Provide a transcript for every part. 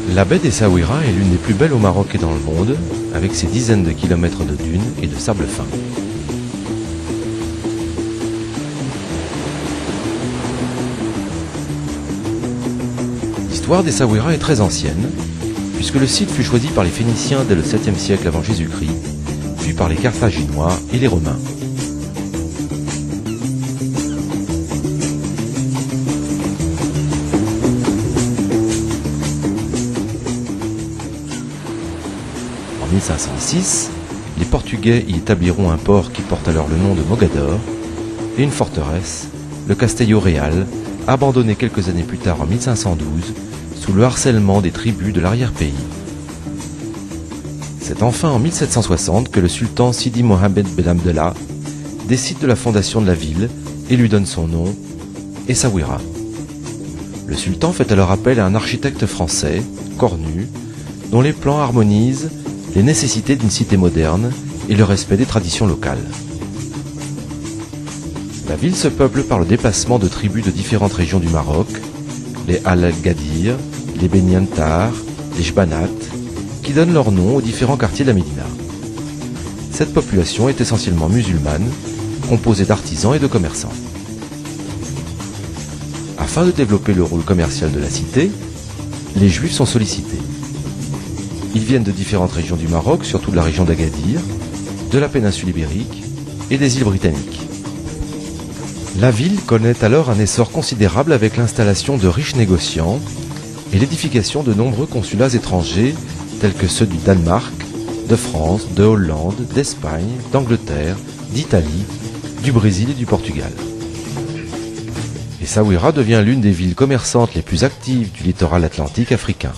La baie d'Essaouira est l'une des plus belles au Maroc et dans le monde, avec ses dizaines de kilomètres de dunes et de sable fin. L'histoire d'Essaouira est très ancienne, puisque le site fut choisi par les Phéniciens dès le 7e siècle avant Jésus-Christ, puis par les Carthaginois et les Romains. En 1506, les Portugais y établiront un port qui porte alors le nom de Mogador et une forteresse, le Castello Real, abandonné quelques années plus tard en 1512 sous le harcèlement des tribus de l'arrière-pays. C'est enfin en 1760 que le sultan Sidi Mohammed Ben Abdallah décide de la fondation de la ville et lui donne son nom, Essaouira. Le sultan fait alors appel à un architecte français, Cornu, dont les plans harmonisent les nécessités d'une cité moderne et le respect des traditions locales. La ville se peuple par le déplacement de tribus de différentes régions du Maroc, les Al-Gadir, les Beniantar, les Jbanat, qui donnent leur nom aux différents quartiers de la Médina. Cette population est essentiellement musulmane, composée d'artisans et de commerçants. Afin de développer le rôle commercial de la cité, les Juifs sont sollicités. Ils viennent de différentes régions du Maroc, surtout de la région d'Agadir, de la péninsule ibérique et des îles britanniques. La ville connaît alors un essor considérable avec l'installation de riches négociants et l'édification de nombreux consulats étrangers tels que ceux du Danemark, de France, de Hollande, d'Espagne, d'Angleterre, d'Italie, du Brésil et du Portugal. Essaouira devient l'une des villes commerçantes les plus actives du littoral atlantique africain.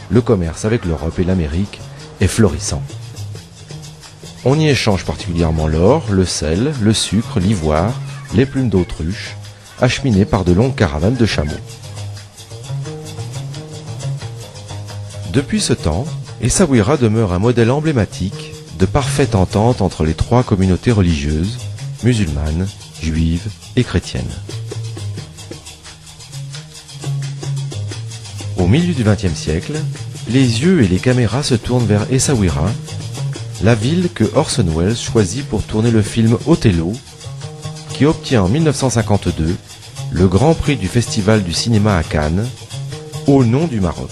Le commerce avec l'Europe et l'Amérique est florissant. On y échange particulièrement l'or, le sel, le sucre, l'ivoire, les plumes d'autruche, acheminées par de longues caravanes de chameaux. Depuis ce temps, Essaouira demeure un modèle emblématique de parfaite entente entre les trois communautés religieuses, musulmanes, juives et chrétiennes. Au milieu du XXe siècle, les yeux et les caméras se tournent vers Essaouira, la ville que Orson Welles choisit pour tourner le film Othello, qui obtient en 1952 le Grand Prix du Festival du cinéma à Cannes, au nom du Maroc.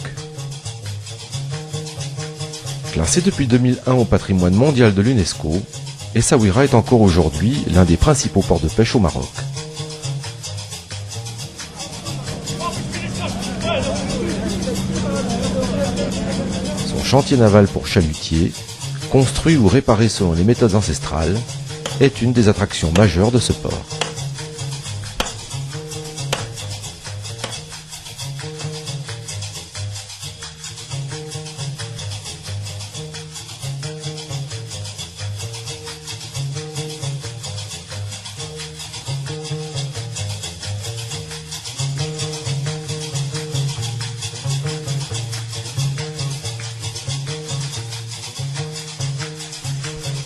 Classé depuis 2001 au patrimoine mondial de l'UNESCO, Essaouira est encore aujourd'hui l'un des principaux ports de pêche au Maroc. Son chantier naval pour chalutiers, construit ou réparé selon les méthodes ancestrales, est une des attractions majeures de ce port.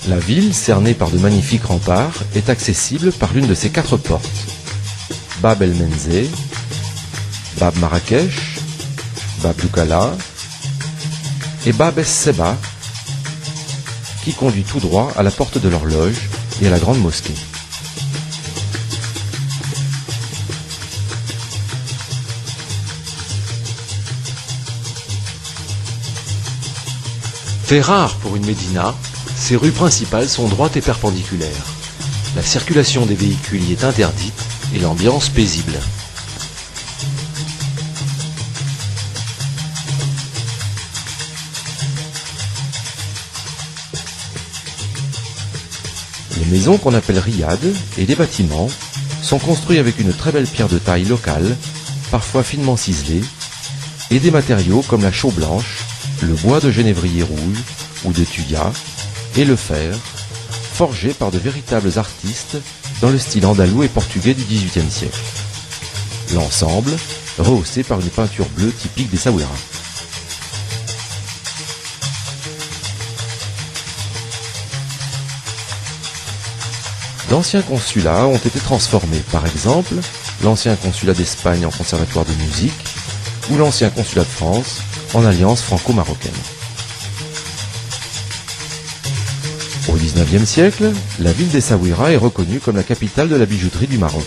La ville, cernée par de magnifiques remparts, est accessible par l'une de ses 4 portes. Bab el-Menzeh, Bab Marrakech, Bab Doukala et Bab es-Seba, qui conduit tout droit à la porte de l'horloge et à la grande mosquée. Fait rare pour une médina, ses rues principales sont droites et perpendiculaires. La circulation des véhicules y est interdite et l'ambiance paisible. Les maisons qu'on appelle riades et les bâtiments sont construits avec une très belle pierre de taille locale, parfois finement ciselée, et des matériaux comme la chaux blanche, le bois de genévrier rouge ou de thuya, et le fer, forgé par de véritables artistes dans le style andalou et portugais du XVIIIe siècle. L'ensemble, rehaussé par une peinture bleue typique d'Essaouira. D'anciens consulats ont été transformés, par exemple, l'ancien consulat d'Espagne en conservatoire de musique, ou l'ancien consulat de France en alliance franco-marocaine. Au XIXe siècle, la ville d'Essaouira est reconnue comme la capitale de la bijouterie du Maroc.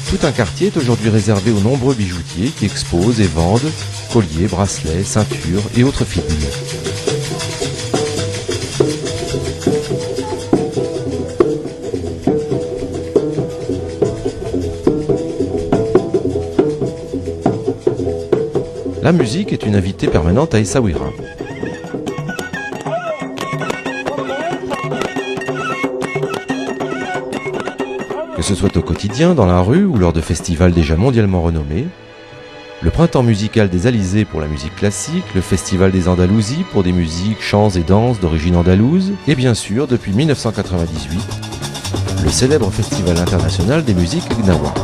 Tout un quartier est aujourd'hui réservé aux nombreux bijoutiers qui exposent et vendent colliers, bracelets, ceintures et autres fibules. La musique est une invitée permanente à Essaouira. Que ce soit au quotidien, dans la rue ou lors de festivals déjà mondialement renommés, le printemps musical des Alizés pour la musique classique, le festival des Andalousies pour des musiques, chants et danses d'origine andalouse, et bien sûr, depuis 1998, le célèbre festival international des musiques Gnawa.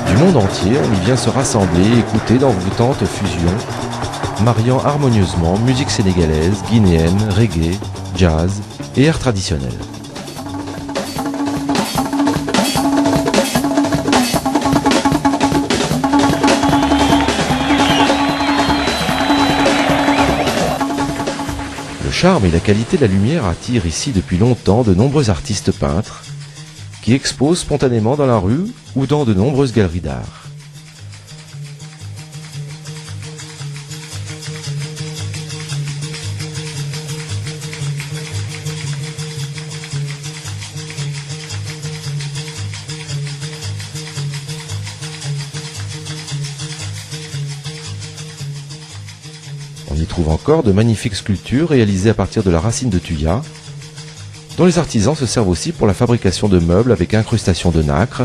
Du monde entier, on y vient se rassembler et écouter d'envoûtantes fusions, mariant harmonieusement musique sénégalaise, guinéenne, reggae, jazz et air traditionnel. Le charme et la qualité de la lumière attirent ici depuis longtemps de nombreux artistes peintres qui exposent spontanément dans la rue ou dans de nombreuses galeries d'art. On y trouve encore de magnifiques sculptures réalisées à partir de la racine de thuya, dont les artisans se servent aussi pour la fabrication de meubles avec incrustation de nacre,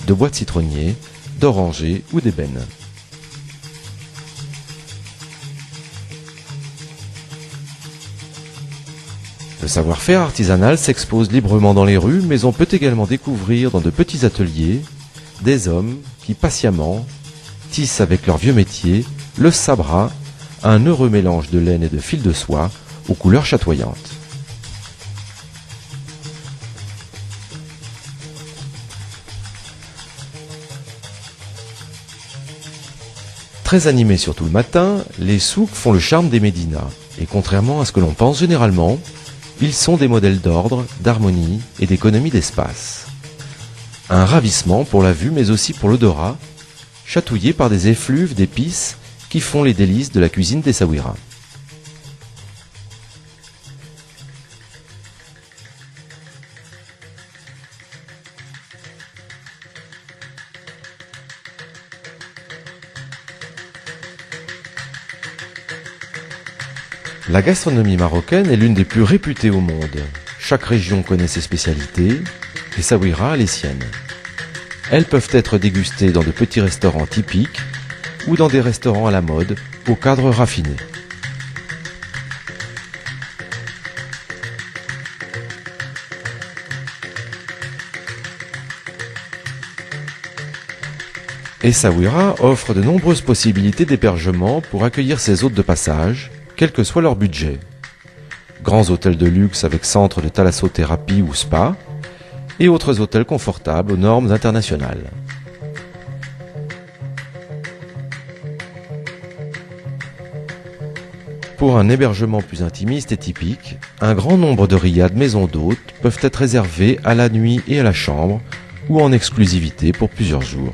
de bois de citronnier, d'oranger ou d'ébène. Le savoir-faire artisanal s'expose librement dans les rues, mais on peut également découvrir dans de petits ateliers des hommes qui patiemment tissent avec leur vieux métier le sabra, un heureux mélange de laine et de fil de soie aux couleurs chatoyantes. Très animés surtout le matin, les souks font le charme des médinas, et contrairement à ce que l'on pense généralement, ils sont des modèles d'ordre, d'harmonie et d'économie d'espace. Un ravissement pour la vue mais aussi pour l'odorat, chatouillé par des effluves d'épices qui font les délices de la cuisine d'Essaouira. La gastronomie marocaine est l'une des plus réputées au monde. Chaque région connaît ses spécialités, et Essaouira a les siennes. Elles peuvent être dégustées dans de petits restaurants typiques ou dans des restaurants à la mode, au cadre raffiné. Essaouira offre de nombreuses possibilités d'hébergement pour accueillir ses hôtes de passage, quel que soit leur budget. Grands hôtels de luxe avec centre de thalassothérapie ou spa, et autres hôtels confortables aux normes internationales. Pour un hébergement plus intimiste et typique, un grand nombre de riads maisons d'hôtes peuvent être réservés à la nuit et à la chambre, ou en exclusivité pour plusieurs jours.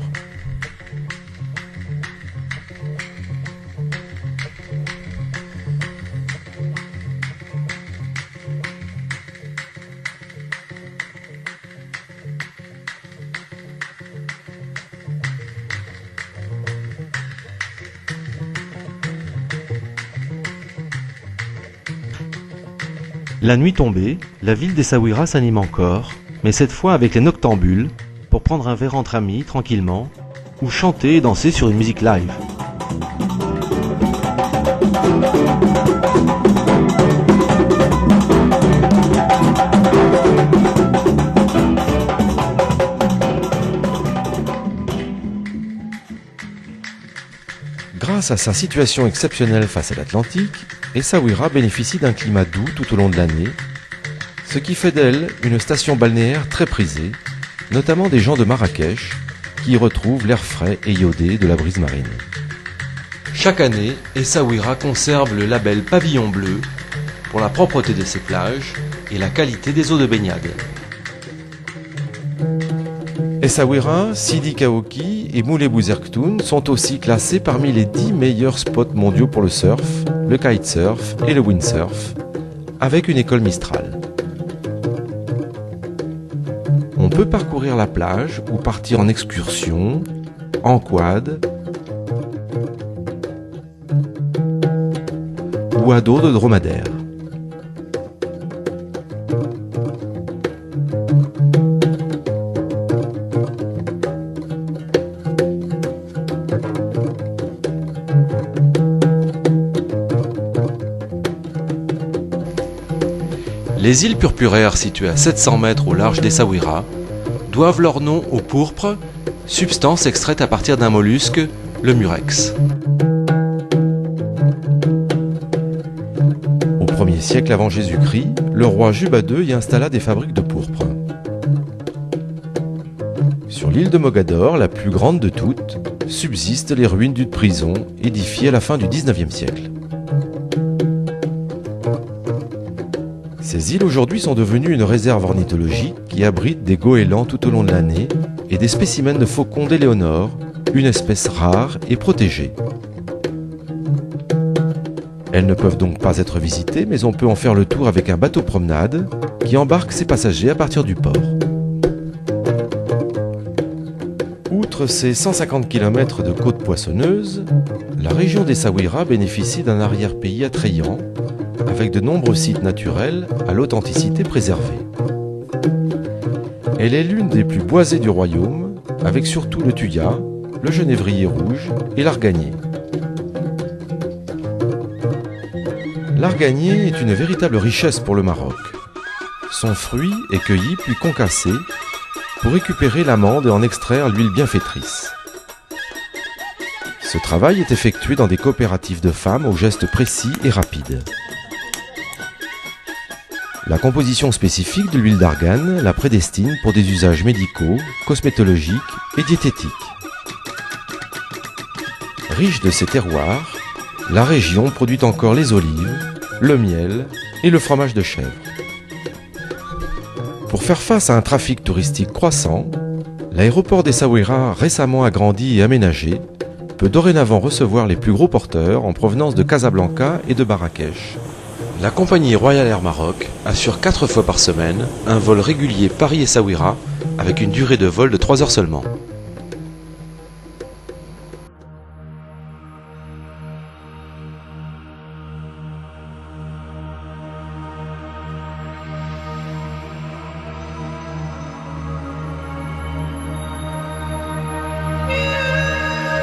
La nuit tombée, la ville d'Essaouira s'anime encore, mais cette fois avec les noctambules, pour prendre un verre entre amis, tranquillement, ou chanter et danser sur une musique live. Grâce à sa situation exceptionnelle face à l'Atlantique, Essaouira bénéficie d'un climat doux tout au long de l'année, ce qui fait d'elle une station balnéaire très prisée, notamment des gens de Marrakech, qui y retrouvent l'air frais et iodé de la brise marine. Chaque année, Essaouira conserve le label Pavillon Bleu pour la propreté de ses plages et la qualité des eaux de baignade. Essaouira, Sidi Kaoki et Moulay Bouzerktoun sont aussi classés parmi les 10 meilleurs spots mondiaux pour le surf, le kitesurf et le windsurf, avec une école Mistral. On peut parcourir la plage ou partir en excursion, en quad ou à dos de dromadaire. Les îles purpuraires situées à 700 mètres au large d'Essaouira doivent leur nom au pourpre, substance extraite à partir d'un mollusque, le murex. Au 1er siècle avant Jésus-Christ, le roi Juba II y installa des fabriques de pourpre. Sur l'île de Mogador, la plus grande de toutes, subsistent les ruines d'une prison édifiée à la fin du XIXe siècle. Ces îles aujourd'hui sont devenues une réserve ornithologique qui abrite des goélands tout au long de l'année et des spécimens de faucons d'Éléonore, une espèce rare et protégée. Elles ne peuvent donc pas être visitées, mais on peut en faire le tour avec un bateau promenade qui embarque ses passagers à partir du port. Outre ses 150 km de côtes poissonneuses, la région d'Essaouira bénéficie d'un arrière-pays attrayant, avec de nombreux sites naturels à l'authenticité préservée. Elle est l'une des plus boisées du royaume, avec surtout le thuya, le genévrier rouge et l'arganier. L'arganier est une véritable richesse pour le Maroc. Son fruit est cueilli puis concassé pour récupérer l'amande et en extraire l'huile bienfaitrice. Ce travail est effectué dans des coopératives de femmes aux gestes précis et rapides. La composition spécifique de l'huile d'argan la prédestine pour des usages médicaux, cosmétologiques et diététiques. Riche de ses terroirs, la région produit encore les olives, le miel et le fromage de chèvre. Pour faire face à un trafic touristique croissant, l'aéroport d'Essaouira, récemment agrandi et aménagé, peut dorénavant recevoir les plus gros porteurs en provenance de Casablanca et de Marrakech. La compagnie Royal Air Maroc assure 4 fois par semaine un vol régulier Paris-Essaouira avec une durée de vol de 3 heures seulement.